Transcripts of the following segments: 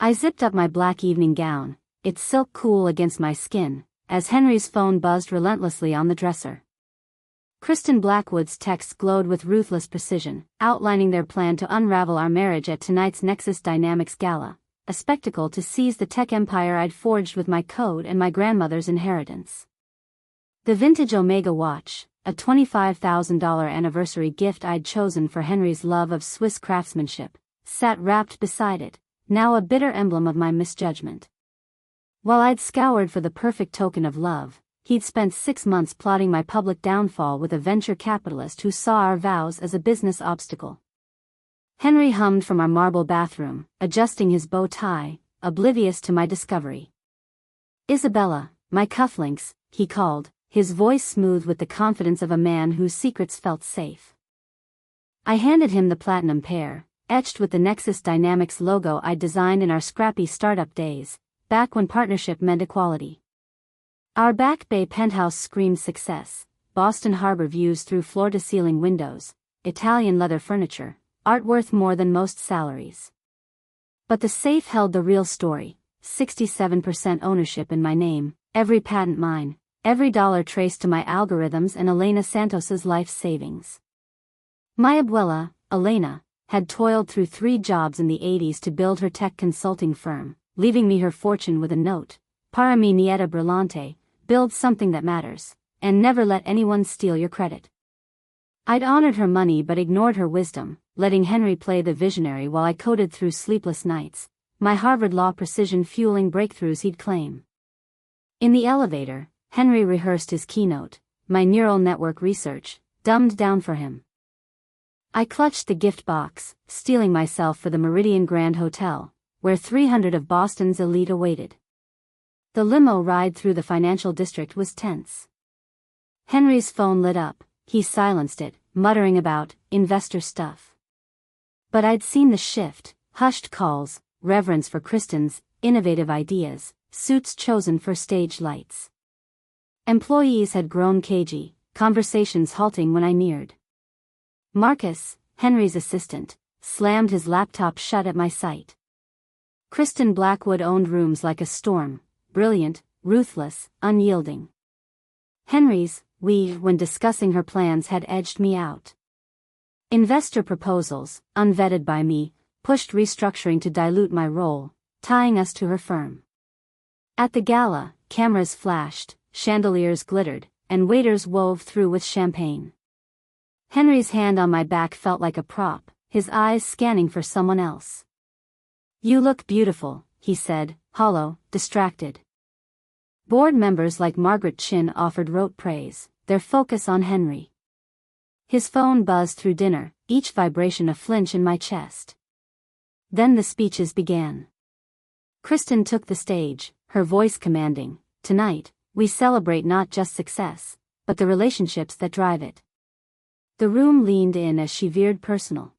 I zipped up my black evening gown, its silk cool against my skin, as Henry's phone buzzed relentlessly on the dresser. Kristen Blackwood's texts glowed with ruthless precision, outlining their plan to unravel our marriage at tonight's Nexus Dynamics Gala, a spectacle to seize the tech empire I'd forged with my code and my grandmother's inheritance. The vintage Omega watch, a $25,000 anniversary gift I'd chosen for Henry's love of Swiss craftsmanship, sat wrapped beside it, now a bitter emblem of my misjudgment. While I'd scoured for the perfect token of love, he'd spent 6 months plotting my public downfall with a venture capitalist who saw our vows as a business obstacle. Henry hummed from our marble bathroom, adjusting his bow tie, oblivious to my discovery. "Isabella, my cufflinks," he called, his voice smooth with the confidence of a man whose secrets felt safe. I handed him the platinum pair, etched with the Nexus Dynamics logo I'd designed in our scrappy startup days, back when partnership meant equality. Our Back Bay penthouse screamed success, Boston Harbor views through floor-to-ceiling windows, Italian leather furniture, art worth more than most salaries. But the safe held the real story, 67% ownership in my name, every patent mine, every dollar traced to my algorithms and Elena Santos's life savings. My abuela, Elena, had toiled through 3 jobs in the 80s to build her tech consulting firm, leaving me her fortune with a note, "Para mi nieta brillante, build something that matters, and never let anyone steal your credit." I'd honored her money but ignored her wisdom, letting Henry play the visionary while I coded through sleepless nights, my Harvard law precision fueling breakthroughs he'd claim. In the elevator, Henry rehearsed his keynote, my neural network research, dumbed down for him. I clutched the gift box, steeling myself for the Meridian Grand Hotel, where 300 of Boston's elite awaited. The limo ride through the financial district was tense. Henry's phone lit up, he silenced it, muttering about investor stuff. But I'd seen the shift, hushed calls, reverence for Kristen's innovative ideas, suits chosen for stage lights. Employees had grown cagey, conversations halting when I neared. Marcus, Henry's assistant, slammed his laptop shut at my sight. Kristen Blackwood owned rooms like a storm, brilliant, ruthless, unyielding. Henry's, when discussing her plans had edged me out. Investor proposals, unvetted by me, pushed restructuring to dilute my role, tying us to her firm. At the gala, cameras flashed, chandeliers glittered, and waiters wove through with champagne. Henry's hand on my back felt like a prop, his eyes scanning for someone else. "You look beautiful," he said, hollow, distracted. Board members like Margaret Chin offered rote praise, their focus on Henry. His phone buzzed through dinner, each vibration a flinch in my chest. Then the speeches began. Kristen took the stage, her voice commanding, "Tonight, we celebrate not just success, but the relationships that drive it." The room leaned in as she veered personal.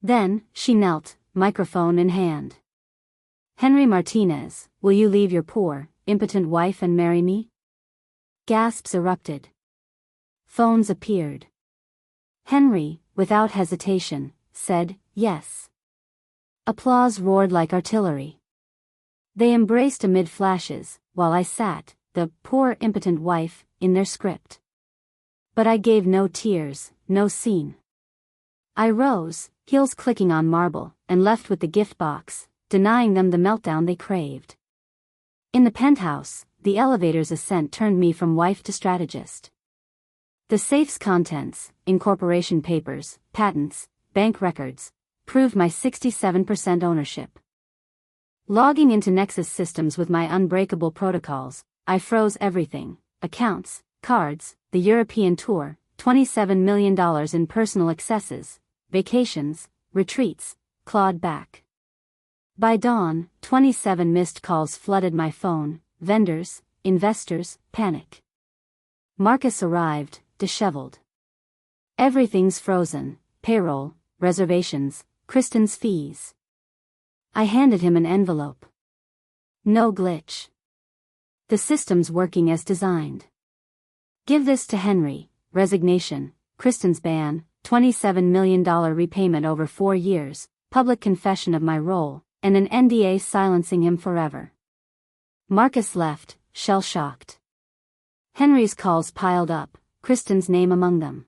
Then, she knelt, microphone in hand. "Henry Martinez, will you leave your poor, impotent wife and marry me?" Gasps erupted. Phones appeared. Henry, without hesitation, said, "Yes." Applause roared like artillery. They embraced amid flashes, while I sat, the poor impotent wife, in their script. But I gave no tears, no scene. I rose, heels clicking on marble, and left with the gift box, denying them the meltdown they craved. In the penthouse, the elevator's ascent turned me from wife to strategist. The safe's contents, incorporation papers, patents, bank records, proved my 67% ownership. Logging into Nexus systems with my unbreakable protocols, I froze everything: accounts, cards, the European tour, $27 million in personal excesses, vacations, retreats, clawed back. By dawn, 27 missed calls flooded my phone, vendors, investors, panic. Marcus arrived, disheveled. "Everything's frozen, payroll, reservations, Kristen's fees." I handed him an envelope. "No glitch. The system's working as designed. Give this to Henry, resignation, Kristen's ban, $27 million repayment over 4 years, public confession of my role, and an NDA silencing him forever. Marcus left, shell-shocked. Henry's calls piled up, Kristen's name among them.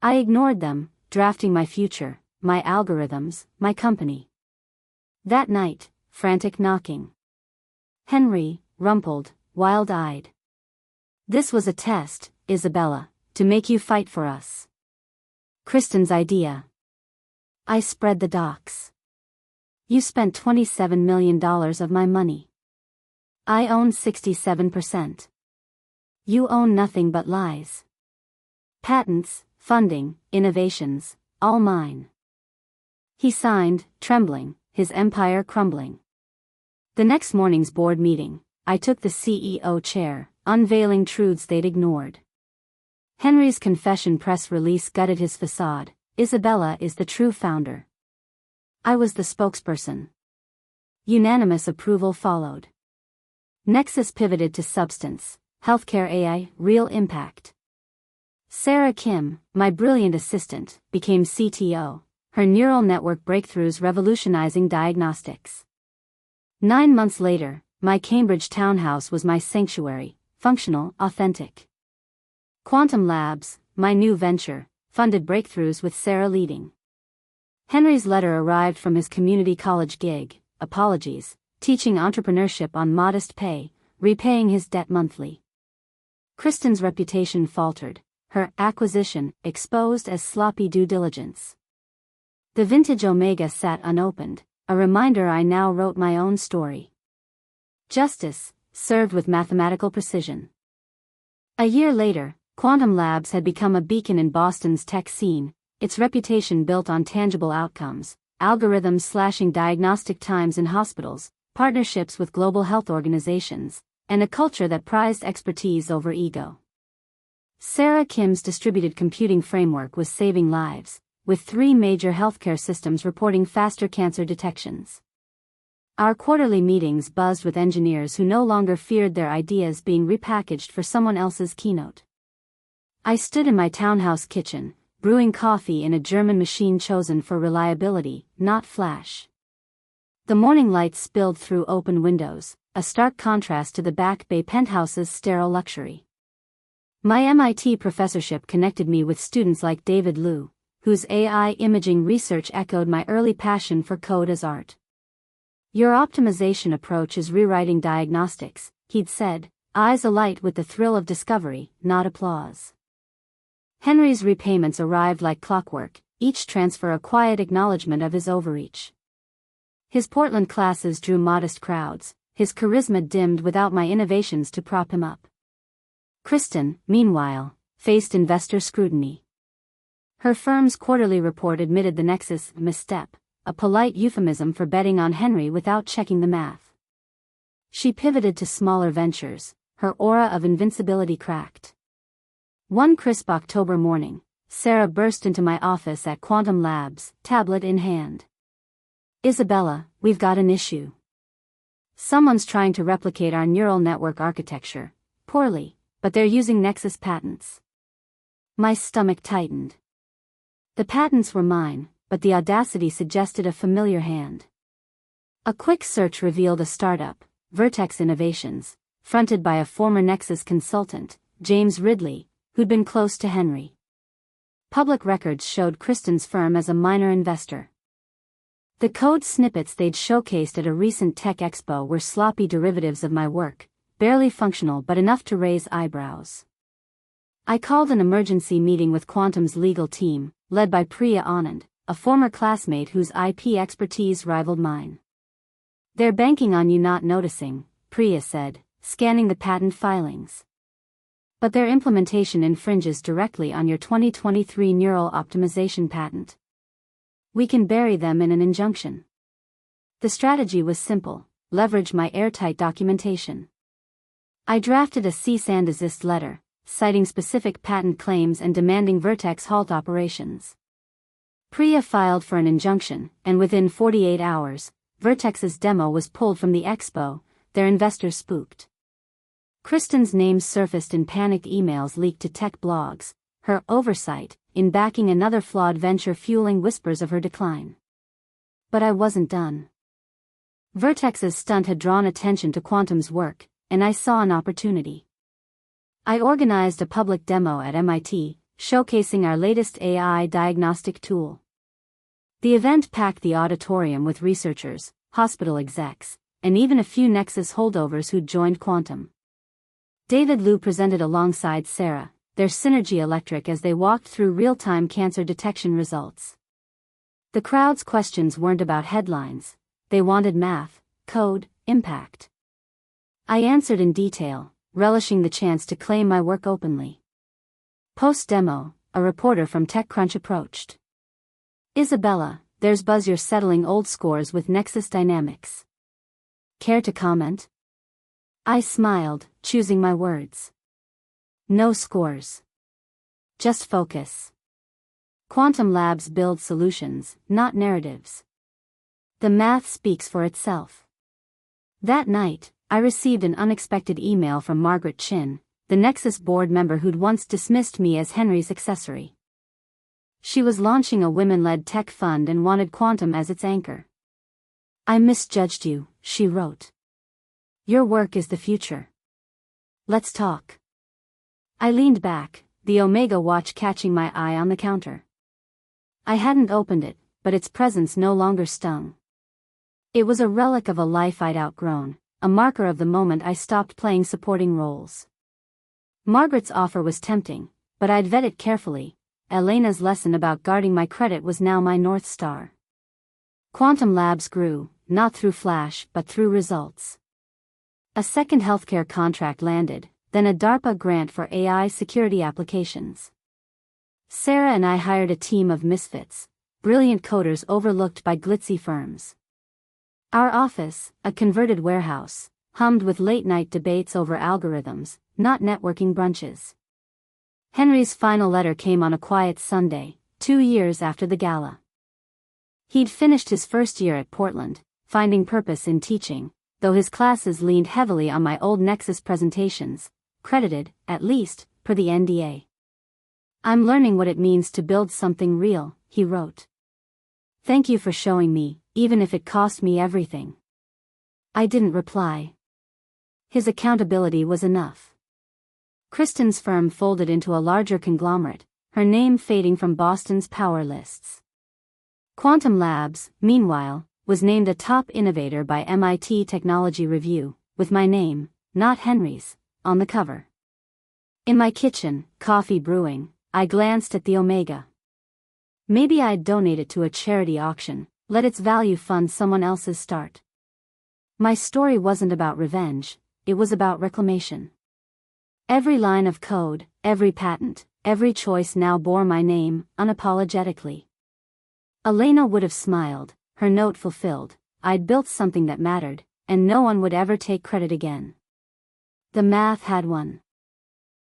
I ignored them, drafting my future, my algorithms, my company. That night, frantic knocking. Henry, rumpled, wild-eyed. This was a test, Isabella, to make you fight for us. Kristen's idea. I spread the docs. You spent $27 million of my money. I own 67%. You own nothing but lies. Patents, funding, innovations, all mine. He signed, trembling, his empire crumbling. The next morning's board meeting, I took the CEO chair, unveiling truths they'd ignored. Henry's confession press release gutted his facade. Isabella is the true founder. I was the spokesperson. Unanimous approval followed. Nexus pivoted to substance, healthcare AI, real impact. Sarah Kim, my brilliant assistant, became CTO, her neural network breakthroughs revolutionizing diagnostics. 9 months later, my Cambridge townhouse was my sanctuary, functional, authentic. Quantum Labs, my new venture, funded breakthroughs with Sarah leading. Henry's letter arrived from his community college gig, apologies, teaching entrepreneurship on modest pay, repaying his debt monthly. Kristen's reputation faltered, her acquisition exposed as sloppy due diligence. The vintage Omega sat unopened, a reminder I now wrote my own story. Justice, served with mathematical precision. A year later, Quantum Labs had become a beacon in Boston's tech scene, its reputation built on tangible outcomes, algorithms slashing diagnostic times in hospitals, partnerships with global health organizations, and a culture that prized expertise over ego. Sarah Kim's distributed computing framework was saving lives, with 3 major healthcare systems reporting faster cancer detections. Our quarterly meetings buzzed with engineers who no longer feared their ideas being repackaged for someone else's keynote. I stood in my townhouse kitchen, brewing coffee in a German machine chosen for reliability, not flash. The morning light spilled through open windows, a stark contrast to the Back Bay penthouse's sterile luxury. My MIT professorship connected me with students like David Liu, whose AI imaging research echoed my early passion for code as art. Your optimization approach is rewriting diagnostics, he'd said, eyes alight with the thrill of discovery, not applause. Henry's repayments arrived like clockwork, each transfer a quiet acknowledgement of his overreach. His Portland classes drew modest crowds, his charisma dimmed without my innovations to prop him up. Kristen, meanwhile, faced investor scrutiny. Her firm's quarterly report admitted the Nexus misstep, a polite euphemism for betting on Henry without checking the math. She pivoted to smaller ventures, her aura of invincibility cracked. One crisp October morning, Sarah burst into my office at Quantum Labs, tablet in hand. Isabella, we've got an issue. Someone's trying to replicate our neural network architecture, poorly, but they're using Nexus patents. My stomach tightened. The patents were mine, but the audacity suggested a familiar hand. A quick search revealed a startup, Vertex Innovations, fronted by a former Nexus consultant, James Ridley, who'd been close to Henry. Public records showed Kristen's firm as a minor investor. The code snippets they'd showcased at a recent tech expo were sloppy derivatives of my work, barely functional but enough to raise eyebrows. I called an emergency meeting with Quantum's legal team, led by Priya Anand, a former classmate whose IP expertise rivaled mine. They're banking on you not noticing, Priya said, scanning the patent filings. But their implementation infringes directly on your 2023 neural optimization patent. We can bury them in an injunction. The strategy was simple: leverage my airtight documentation. I drafted a cease and desist letter, citing specific patent claims and demanding Vertex halt operations. Priya filed for an injunction, and within 48 hours, Vertex's demo was pulled from the expo, their investors spooked. Kristen's name surfaced in panicked emails leaked to tech blogs, her oversight in backing another flawed venture fueling whispers of her decline. But I wasn't done. Vertex's stunt had drawn attention to Quantum's work, and I saw an opportunity. I organized a public demo at MIT, showcasing our latest AI diagnostic tool. The event packed the auditorium with researchers, hospital execs, and even a few Nexus holdovers who'd joined Quantum. David Liu presented alongside Sarah, their synergy electric as they walked through real-time cancer detection results. The crowd's questions weren't about headlines, they wanted math, code, impact. I answered in detail, relishing the chance to claim my work openly. Post-demo, a reporter from TechCrunch approached. "Isabella, there's buzz you're settling old scores with Nexus Dynamics. Care to comment?" I smiled, choosing my words. "No scores. Just focus. Quantum Labs build solutions, not narratives. The math speaks for itself." That night, I received an unexpected email from Margaret Chin, the Nexus board member who'd once dismissed me as Henry's accessory. She was launching a women-led tech fund and wanted Quantum as its anchor. "I misjudged you," she wrote. "Your work is the future. Let's talk." I leaned back, the Omega watch catching my eye on the counter. I hadn't opened it, but its presence no longer stung. It was a relic of a life I'd outgrown, a marker of the moment I stopped playing supporting roles. Margaret's offer was tempting, but I'd vet it carefully. Elena's lesson about guarding my credit was now my North Star. Quantum Labs grew, not through flash but through results. A second healthcare contract landed, then a DARPA grant for AI security applications. Sarah and I hired a team of misfits, brilliant coders overlooked by glitzy firms. Our office, a converted warehouse, hummed with late-night debates over algorithms, not networking brunches. Henry's final letter came on a quiet Sunday, 2 years after the gala. He'd finished his first year at Portland, finding purpose in teaching, though his classes leaned heavily on my old Nexus presentations, credited, at least, per the NDA. "I'm learning what it means to build something real," he wrote. "Thank you for showing me, even if it cost me everything." I didn't reply. His accountability was enough. Kristen's firm folded into a larger conglomerate, her name fading from Boston's power lists. Quantum Labs, meanwhile, was named a top innovator by MIT Technology Review, with my name, not Henry's, on the cover. In my kitchen, coffee brewing, I glanced at the Omega. Maybe I'd donate it to a charity auction, let its value fund someone else's start. My story wasn't about revenge, it was about reclamation. Every line of code, every patent, every choice now bore my name, unapologetically. Elena would have smiled, her note fulfilled. I'd built something that mattered, and no one would ever take credit again. The math had won.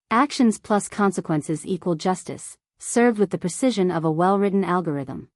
Actions plus consequences equal justice, served with the precision of a well-written algorithm.